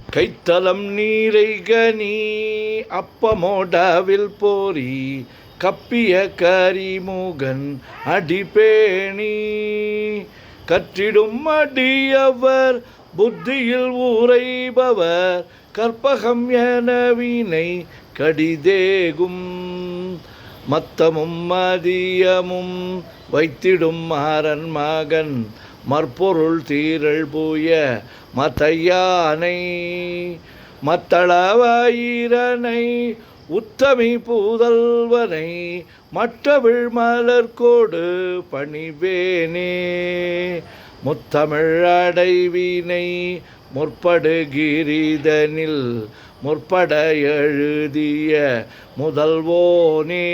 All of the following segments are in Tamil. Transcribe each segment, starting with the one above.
கைத்தலம் நீரை கனி அப்பமோடவில் போரி கப்பிய கரிமுகன் அடிபேணி கற்றிடும் அடியவர் புத்தியில் உரைபவர் கற்பகம் என வினை கடிதேகும் மத்தமும் மதியமும் வைத்திடும் மாறன் மகன் மற்பொருள் தீரள் பூய மத்தையானை மத்தளவாயிரனை உத்தமி பூதல்வனை மற்றவிழ் மலர்கோடு பணிவேனே முத்தமிழ் அடைவினை முற்படுகிரிதனில் முற்பட எழுதிய முதல்வோனே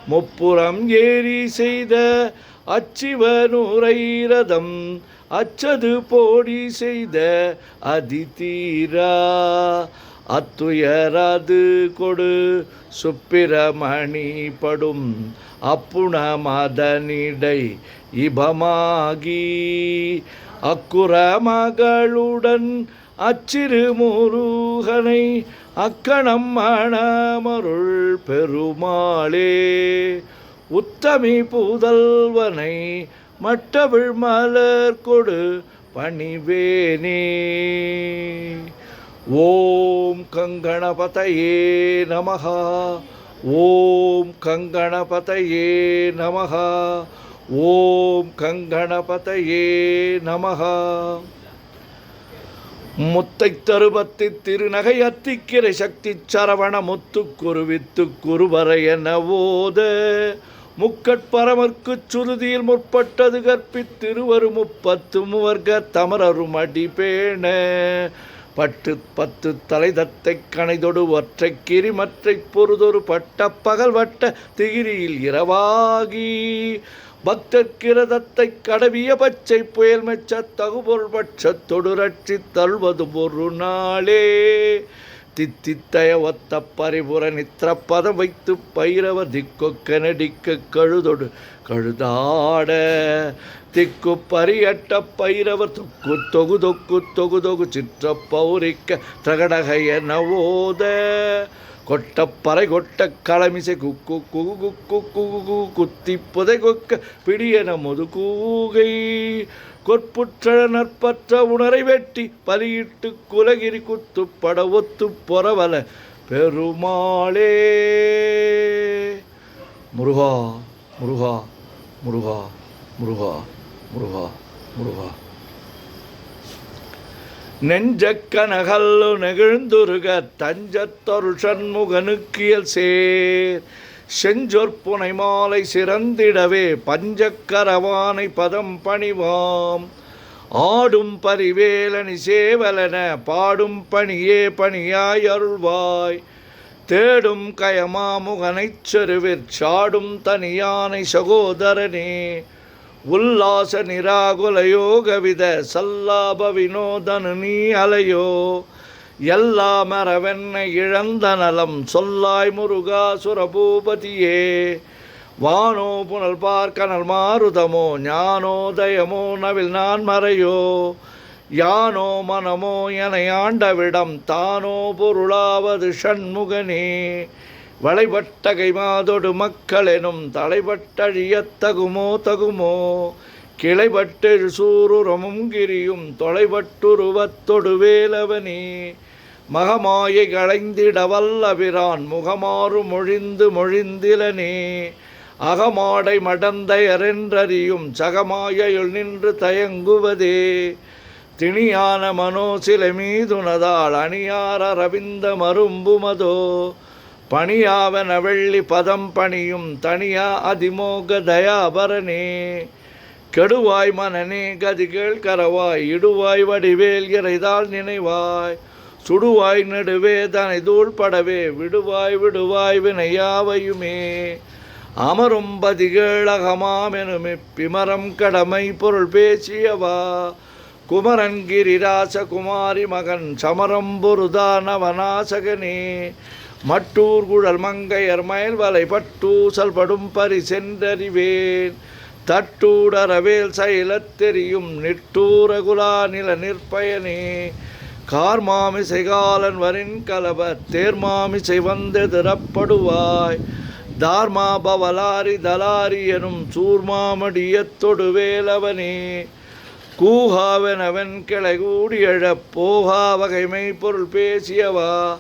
முப்புறம் ஏறி செய்த அச்சிவனுரைரதம் அச்சது போடி செய்த அதிதீரா அத்துயரது கொடு சுப்பிரமணி படும் அப்புண மதனிடை இபமாகி அக்குற மகளுடன் அச்சிறு முருகனை அக்கணம் மணமருள் பெருமாளே உத்தமி பூதல்வனை மட்டவிழ் மலர் கொடு பணிவேனே. ஓம் கங்கணபதயே நமஹ. ஓம் கங்கணபதயே நமஹ. ஓம் கங்கணபதயே நமஹ. முத்தை தருபத்தி திருநகை அத்திக்கிரை சக்தி சரவண முத்து குருவித்து குருவரை என ஓத முக்கட்பரமர்க்கு சுருதியில் முற்பட்டது கற்பித்திருவரு முப்பத்து முவர்க தமரரும் அடிபேண பட்டு பத்து தலைதத்தை கணைதொடு ஒற்றை கிரிமற்றை பொருதொரு பட்ட பகல் வட்ட திகிரியில் இரவாகி பக்தர்கிரதத்தை கடவிய பச்சை புயல் மெச்ச தகுபொருள் பட்சத்தொடு ரட்சி தள்வது ஒரு நாளே தித்தித்தய ஒத்த பரிபுற நித்திர பதம் வைத்து பைரவ திக்கொக்க நடிக்க கழுதொடு கழுதாட திக்கு பரியட்ட பைரவர் தொக்கு தொகு தொக்கு தொகு தொகு சிற்ற பௌரிக்க திரகடகைய நவோத கொட்டப்பறை கொட்ட களமிசை குக்கு குகு குக்கு குகு குத்தி புதை கொக்க பிடியன முது கூகை கொற்புற்ற நற்பற்ற உணரை வெட்டி பலியிட்டு குலகிரி குத்து பட ஒத்து பொறவல பெருமாளே. முருகா முருகா முருகா முருகா முருகா முருகா. நெஞ்சக்கனகல்லு நெகிழ்ந்துருக தஞ்சத்தொரு சண்முகனுக்கியல் சேர் செஞ்சொற்புனை மாலை சிறந்திடவே பஞ்சக்கரவானை பதம் பணிவாம் ஆடும் பரிவேலனி சேவலன பாடும் பணியே பணியாய் அருள்வாய் தேடும் கயமாமுகனைச் செருவிற் சாடும் தனியானை சகோதரனே உல்லாச நிராகுல யோகவித சல்லாப வினோதனு நீ அலையோ எல்லா மரவென்னை இழந்த நலம் சொல்லாய் முருகா சுரபூபதியே வானோ புனல் பார்க்கனல் மாருதமோ ஞானோதயமோ நவில் நான் மறையோ யானோ மனமோ என ஆண்டவிடம் தானோ பொருளாவது ஷண்முகனே வளைபட்டகை மாதொடு மக்களெனும் தலைபட்டழியத்தகுமோ தகுமோ கிளைபட்டெழு சூருரமும் கிரியும் தொலைபட்டுருவத்தொடு வேலவனே மகமாயை களைந்திட வல்லபிரான் முகமாறு மொழிந்து மொழிந்திலனே அகமாடை மடந்தையரென்றறியும் சகமாயுள் நின்று தயங்குவதே திணியான மனோசிலை மீதுனதால் அணியார ரவிந்த மரும்புமதோ பணியாவன வெள்ளி பதம் பணியும் தனியா அதிமோக தயாபரனே கெடுவாய் மனநே கதிகள் கரவாய் இடுவாய் வடிவேல் இறைதால் நினைவாய் சுடுவாய் நெடுவே தனை தூள்படவே விடுவாய் விடுவாய் வினையாவையுமே அமரும் பதிகேளகமாமெனுமி பிமரம் கடமை பொருள் பேசியவா குமரன் கிரிராச குமாரி மகன் சமரம் பொருதானவனாசகனே மட்டூர் குழல் மங்கையர் மயல் வலை பட்டூசல் படும் பரிசென்றறிவேன் தட்டூடரவேல் செயலத் தெரியும் நிட்டூர குலா நில நிற்பயனே கார்மாமிசை காலன் வரின் கலவர் தேர்மாமிசை வந்தெதிரப்படுவாய் தார்மா பவலாரி தலாரி எனும் சூர்மாமடியத் தொடுவேலவனே கூகாவெனவன் கிளை கூடியழப் போகா வகைமை பொருள் பேசியவா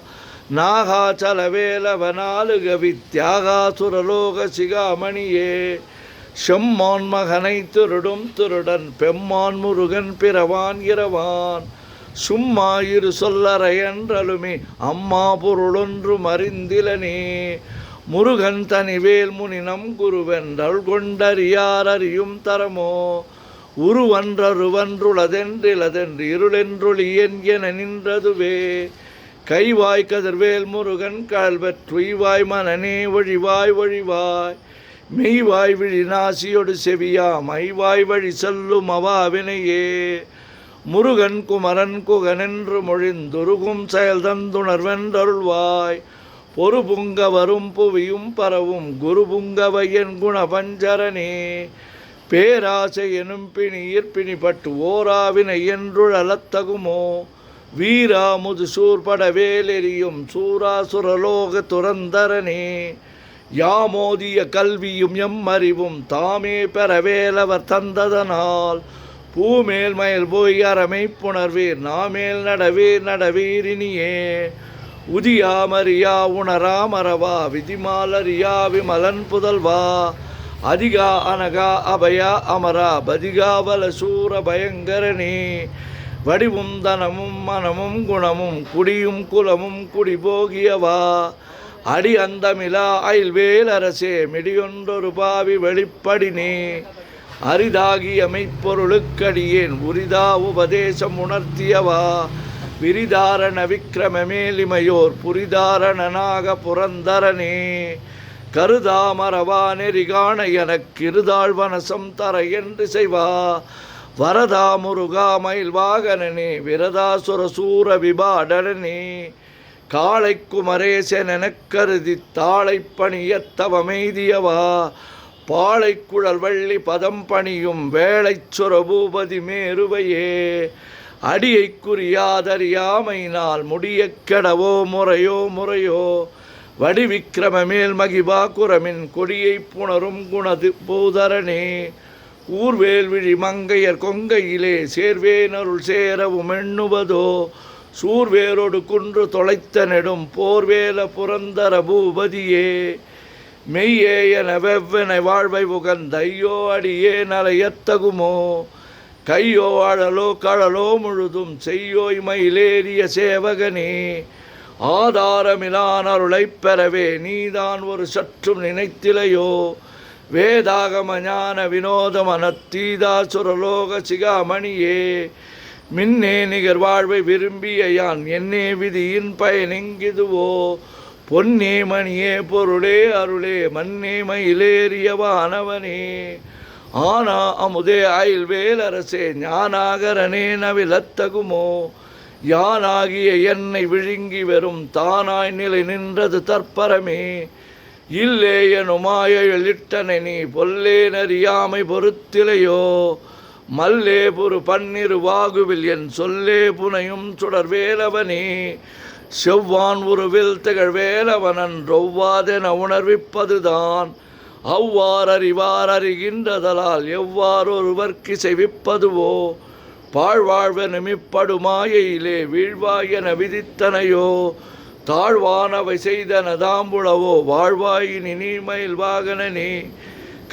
நாகாச்சலவேலவனாலுகவி தியாகாசுரலோக சிகாமணியே செம்மான் மகனை திருடும் திருடன் பெம்மான் முருகன் பிறவான் இரவான் சும்மா இரு சொல்லறையன்றலுமே அம்மா பொருளொன்று மறிந்திலனே முருகன் தனிவேல் முனினம் குருவென்றல் கொண்டறியார் அறியும் தரமோ உருவன்றருவன்றுளதென்றிலதென்று இருளென்றொளியன் என நின்றதுவே கைவாய் கதிர்வேல் முருகன் கல்வற்றுய்வாய் மனநே ஒழிவாய் ஒழிவாய் மெய்வாய் விழி நாசியொடு செவியா மைவாய் வழி செல்லும் அவாவினையே முருகன் குமரன் குகனென்று மொழிந்துருகும் செயல் தந்துணர்வென்றருள்வாய் பொறுபுங்க வரும் புவியும் பரவும் குருபுங்கவையன் குணபஞ்சரனே பேராசை எனும் பிணியிற் பிணிப்பட்டு ஓராவினை என்றுழலத்தகுமோ வீரா முது சூர்படவேலெறியும் சூராசுரலோக துரந்தரனே யாமோதிய கல்வியும் எம்மறிவும் தாமே பெறவேலவர் தந்ததனால் பூமேல் மயில் போய் அறமை புணர்வீர் நாமேல் நடவீர் நடவீரினியே உதியாமறியா உணராமரவா விதிமாலரியா விமலன் புதல்வா அதிகா அனகா அபயா அமரா பதிகாவல சூர பயங்கரனே வடிவும் தனமும் மனமும் குணமும் குடியும் குலமும் குடிபோகியவா அடி அந்தமிலா அயில்வேல் அரசே மிடியொன்றொரு பாவி வெளிப்படினே அரிதாகிய மெய்ப்பொருளுக்கடியேன் உரிதா உபதேசம் உணர்த்தியவா விரிதாரண விக்கிரமமேலிமையோர் புரிதாரணனாக புரந்தரனே கருதாமரவா நெறிகாண எனக்கிருதாழ்வனசம் தர என்று செய்வா வரதா முருகா மயில் வாகனனே விரதாசுர சூர விபாடனே காளை குமரேசனெனக் கருதி தாளை பணியத்தவமெய்தியவா பாளை குழல் வள்ளி பதம் பணியும் வேளைச் சுரபூபதி மேருவையே அடியை குறியாதறியாமையினால் முடிய கெடவோ முறையோ முறையோ வடிவிக்கிரமமேல் மகிபா குரமின் கொடியை புணரும் குணது பூதரனே ஊர்வேல் விழி மங்கையர் கொங்கையிலே சேர்வேனருள் சேரவும் எண்ணுவதோ சூர்வேரோடு குன்று தொலைத்த நெடும் போர்வேல புரந்தர பூபதியே மெய்யே என வெவ்வென வாழ்வை உகந்த ஐயோ அடியே நலையத்தகுமோ கையோ அழலோ கழலோ முழுதும் செய்யோய் மயிலேறிய சேவகனே ஆதாரமிலான் அருளைப் பெறவே நீதான் ஒரு சற்றும் நினைத்திலையோ வேதாகம ஞான வினோதமனத்தீதா சுரலோக சிகாமணியே மின்னே நிகர் வாழ்வை விரும்பிய யான் என்னே விதியின் பயனெங்கிதுவோ பொன்னே மணியே பொருளே அருளே மன்னே மயிலேறியவானவனே ஆனா அமுதே அயில்வேல் அரசே ஞானாகரனே நவிலத்தகுமோ யானாகிய என்னை விழுங்கி வெறும் தானாய் நிலை நின்றது தற்பரமே இல்லே எனுமாயிட்டனை நீ பொல்லே நறியாமை பொறுத்திலையோ மல்லே புரு பன்னிரு வாகுவில் என் சொல்லே புனையும் சுடர்வேலவனே செவ்வான் உருவில் திகழ்வேலவனன் ரொவ்வாதென உணர்விப்பதுதான் அவ்வாறறிவார் அறிகின்றதலால் எவ்வாறொருவர்க்கு செய்விப்பதுவோ பாழ்வாழ்வெனுமிப்படுமாயிலே வீழ்வாயென விதித்தனையோ தாழ்வானவை செய்தன தாம்புளவோ வாழ்வாயினி நீர்மயில் வாகனனே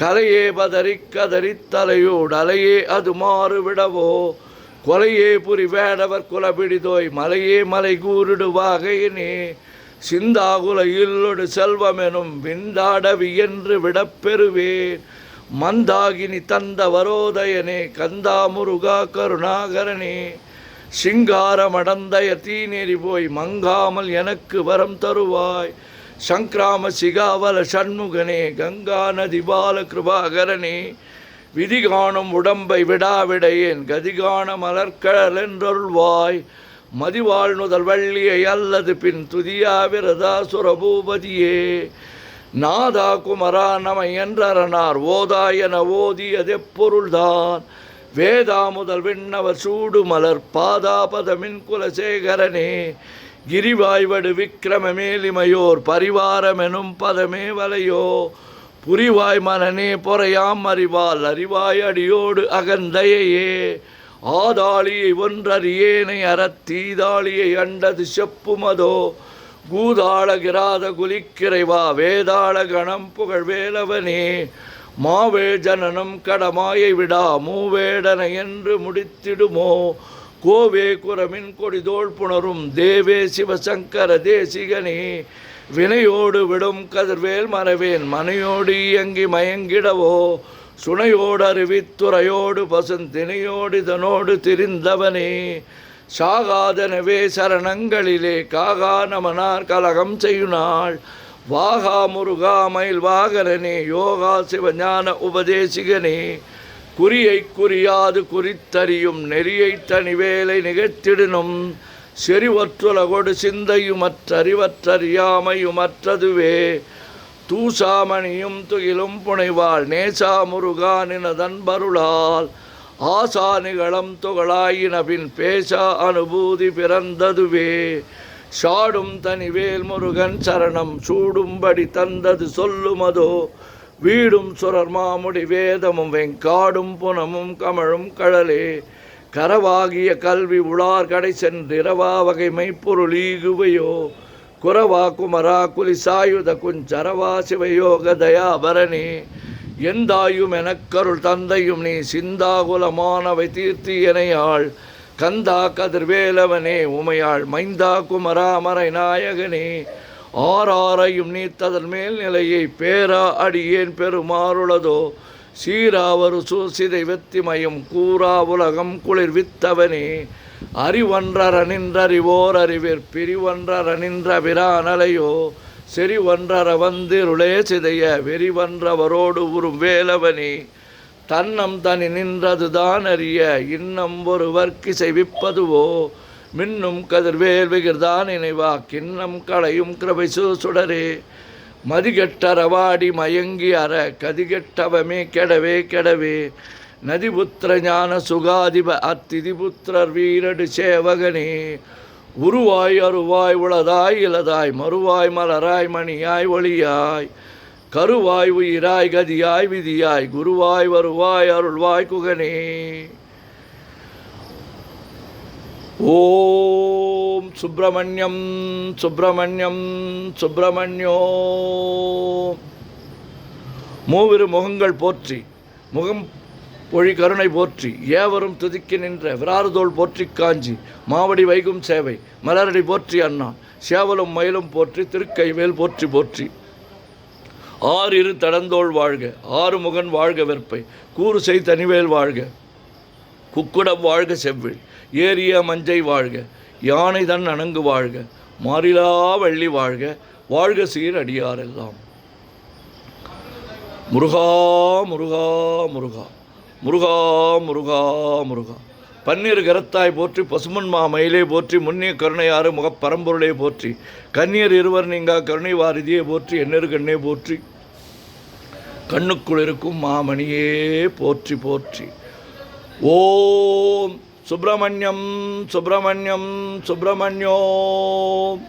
கலையே பதறிக் கதறித்தலையோடு அலையே அது மாறுவிடவோ கொலையே புரி வேடவர் குலபிடிதோய் மலையே மலை கூறிடு வாகையினே சிந்தாகுல இல்லொடு செல்வமெனும் விந்தாடவி என்று விடப்பெறுவேன் மந்தாகினி தந்த வரோதயனே கந்தா முருகா கருணாகரனே சிங்காரமடந்தய தீநெறி போய் மங்காமல் எனக்கு வரம் தருவாய் சங்கிராம சிகாவல சண்முகனே கங்கா நதி பால கிருபாகரனே விதிகாணும் உடம்பை விடாவிடையேன் கதிகான மலர்கழல் என்றருள்வாய் மதிவாழ் நுதல் வள்ளியை அல்லது பின் துதியா விரதா சுரபூபதியே நாதா குமரா நமை என்றரனார் ஓதாயன ஓதியதெப்பொருள்தான் வேதா முதல் விண்ணவர் சூடு மலர் பாதாபதமின் குலசேகரனே கிரிவாய்வடு விக்கிரம மேலிமையோர் பரிவாரமெனும் பதமே வலையோ புரிவாய் மனநே பொறையாம் அறிவால் அறிவாய் அடியோடு அகந்தையே ஆதாளியை ஒன்றறியேனை அறத்தீதாளியை அண்டது செப்புமதோ கூதாளகிராத குலிக்கிறைவா வேதாள கணம் புகழ் வேலவனே மாவே ஜனனம் கடமாயை விடா மூவேடன என்று முடித்திடுமோ கோவே குரமின் கொடிதோள் புணரும் தேவே சிவசங்கர தேசிகனே வினையோடு விடும் கதிர்வேல் மறவேன் மனையோடு இயங்கி மயங்கிடவோ சுனையோடு அருவித்துறையோடு பசுந்தினையோடு இதனோடு திரிந்தவனே சாகாதனவே சரணங்களிலே காகா நமனார் கலகம் செய்யுநாள் வாகா முருகா மயில் வாகரனே யோகா சிவஞான உபதேசிகனே குறியை குறியாது குறித்தறியும் நெறியை தனிவேலை நிகழ்த்திடனும் செறிவற்றுலகொடு சிந்தையுமற்றறிவற்றறியாமையுமற்றதுவே தூசாமணியும் துகிலும் புனைவாள் நேசா முருகானினதன்பருளால் ஆசா நிகழம் துகளாயினபின் பேசா அனுபூதி பிறந்ததுவே சாடும் தனிவேல் முருகன் சரணம் சூடும்படி தந்தது சொல்லுமதோ வீடும் சுரர் மாமுடி வேதமும் வெங்காடும் புனமும் கமழும் கழலே கரவாகிய கல்வி உளார் கடை சென்றிரவா வகைமை பொருளீகுவையோ குரவா குமரா குலிசாயுத குஞ்சரவா சிவயோக தயாபரணி எந்தாயும் எனக்கருள் தந்தையும் நீ சிந்தாகுலமானவை தீர்த்தியனையாள் கந்தா கதிர்வேலவனே உமையாள் மைந்தா குமரா மறை நாயகனே ஆறாரையும் நீத்ததன் மேல் நிலையை பேரா அடியேன் பெருமாறுளதோ சீராவரு சூசிதை வெத்திமயம் கூறா உலகம் குளிர் வித்தவனே அறிவொன்றரனின்றறிவோர் அறிவிற் பிரிவொன்றரனின்ற பிரானலையோ செறிவொன்றர வந்திருளே சிதைய வெறிவன்றவரோடு உறும் வேலவனே தன்னம் தனி நின்றதுதான் அறிய இன்னம் ஒருவர்க்கிசை விப்பதுவோ மின்னும் கதிர்வேல் விகிர்தான் நினைவா கிண்ணம் களையும் கிருபை சுடரே மதிகெட்டரவாடி மயங்கி அற கதிகெட்டவமே கெடவே கெடவே நதிபுத்திர ஞான சுகாதிப அத்திதிபுத்திரர் வீரடு சேவகனே உருவாய் அருவாய் உளதாய் இலதாய் மறுவாய் மலராய் மணியாய் ஒளியாய் கருவாய் உயிராய் கதியாய் விதியாய் குருவாய் வருவாய் அருள்வாய் குகனே ஓம் சுப்பிரமணியம் சுப்பிரமணியம் சுப்பிரமணியோ மூவிரு முகங்கள் போற்றி முகம் பொழி கருணை போற்றி ஏவரும் துதிக்க நின்ற விராறுதோள் போற்றி காஞ்சி மாவடி வைகும் சேவை மலரடி போற்றி அண்ணா சேவலும் மயிலும் போற்றி திருக்கைவேல் போற்றி போற்றி ஆறு இரு தடந்தோள் வாழ்க ஆறு முகன் வாழ்க வெற்பை கூறு செய் தனிவேல் வாழ்க குக்குடம் வாழ்க செவ்வில் ஏரிய மஞ்சை வாழ்க யானை தன் அணங்கு வாழ்க மாறிலா வள்ளி வாழ்க வாழ்க சீர் அடியாரெல்லாம் முருகா முருகா முருகா முருகா முருகா முருகா பன்னீர் கரத்தாய் போற்றி பசுமன்மா மயிலே போற்றி முன்னிய கருணையாறு முகப்பரம்பொருளே போற்றி கன்னியர் இருவர் நீங்கா கருணை வாரிதியே போற்றி எண்ணெரு கண்ணே போற்றி கண்ணுக்குள் இருக்கும் மாமணியே போற்றி போற்றி ஓம் சுப்பிரமணியம் சுப்பிரமணியம் சுப்பிரமணியோம்